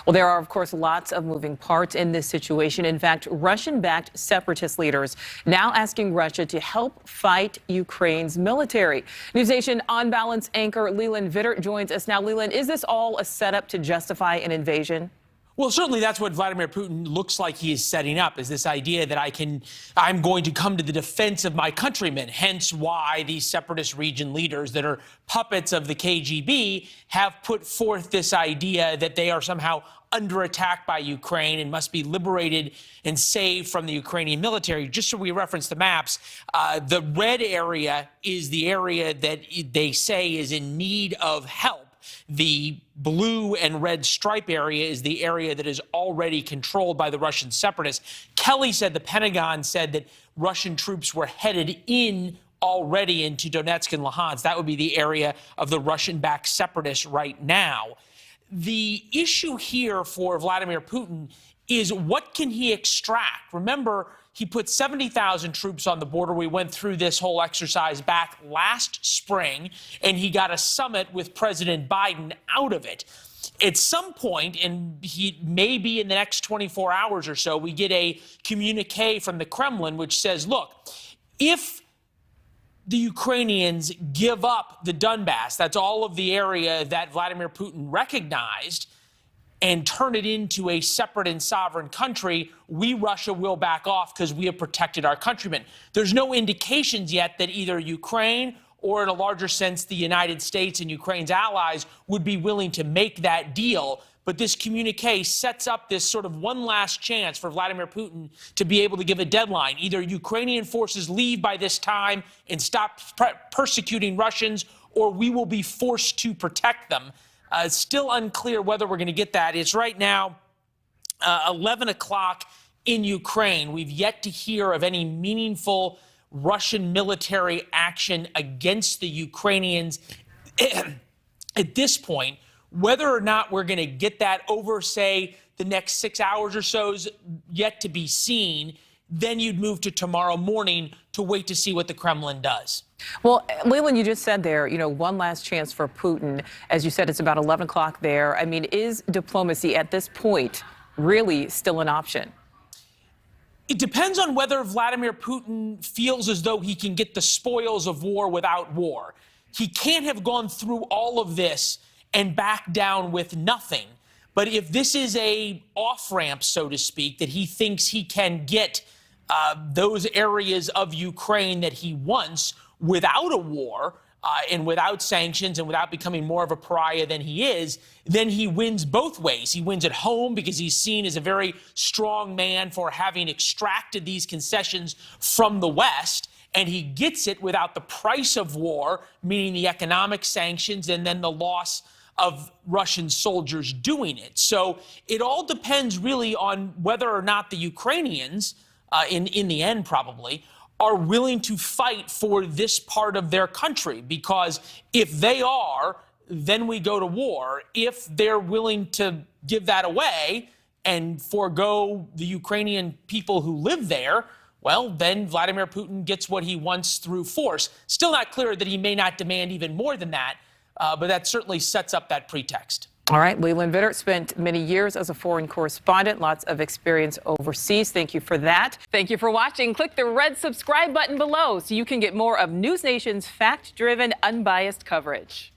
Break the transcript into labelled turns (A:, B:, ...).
A: Well, there are, of course, lots of moving parts in this situation. In fact, Russian-backed separatist leaders now asking Russia to help fight Ukraine's military. NewsNation On Balance anchor Leland Vittert joins us now. Leland, is this all a setup to justify an invasion?
B: Well, certainly that's what Vladimir Putin looks like he is setting up, is this idea that I'm going to come to the defense of my countrymen. Hence why these separatist region leaders that are puppets of the KGB have put forth this idea that they are somehow under attack by Ukraine and must be liberated and saved from the Ukrainian military. Just so we reference the maps, the red area is the area that they say is in need of help. The blue and red stripe area is the area that is already controlled by the Russian separatists. Kelly said, the Pentagon said that Russian troops were headed in already into Donetsk and Luhansk. That would be the area of the Russian-backed separatists right now. The issue here for Vladimir Putin is what can he extract? Remember, he put 70,000 troops on the border. We went through this whole exercise back last spring, and he got a summit with President Biden out of it. At some point, and he maybe in the next 24 hours or so, we get a communique from the Kremlin which says, look, if the Ukrainians give up the Donbass, that's all of the area that Vladimir Putin recognized, and turn it into a separate and sovereign country, we, Russia, will back off because we have protected our countrymen. There's no indications yet that either Ukraine or, in a larger sense, the United States and Ukraine's allies would be willing to make that deal. But this communique sets up this sort of one last chance for Vladimir Putin to be able to give a deadline. Either Ukrainian forces leave by this time and stop persecuting Russians, or we will be forced to protect them. It's still unclear whether we're going to get that. It's right now 11 o'clock in Ukraine. We've yet to hear of any meaningful Russian military action against the Ukrainians at this point. Whether or not we're going to get that over, say, the next 6 hours or so is yet to be seen. Then you'd move to tomorrow morning to wait to see what the Kremlin does.
A: Well, Leland, you just said there, one last chance for Putin. As you said, it's about 11 o'clock there. I mean, is diplomacy at this point really still an option?
B: It depends on whether Vladimir Putin feels as though he can get the spoils of war without war. He can't have gone through all of this and back down with nothing. But if this is a off-ramp, so to speak, that he thinks he can get those areas of Ukraine that he wants without a war and without sanctions and without becoming more of a pariah than he is, then he wins both ways. He wins at home because he's seen as a very strong man for having extracted these concessions from the West, and he gets it without the price of war, meaning the economic sanctions and then the loss of Russian soldiers doing it. So it all depends really on whether or not the Ukrainians, in the end probably, are willing to fight for this part of their country. Because if they are, then we go to war. If they're willing to give that away and forego the Ukrainian people who live there, well, then Vladimir Putin gets what he wants through force. Still not clear that he may not demand even more than that, but that certainly sets up that pretext.
A: All right, Leland Vittert spent many years as a foreign correspondent, lots of experience overseas. Thank you for that. Thank you for watching. Click the red subscribe button below so you can get more of NewsNation's fact-driven, unbiased coverage.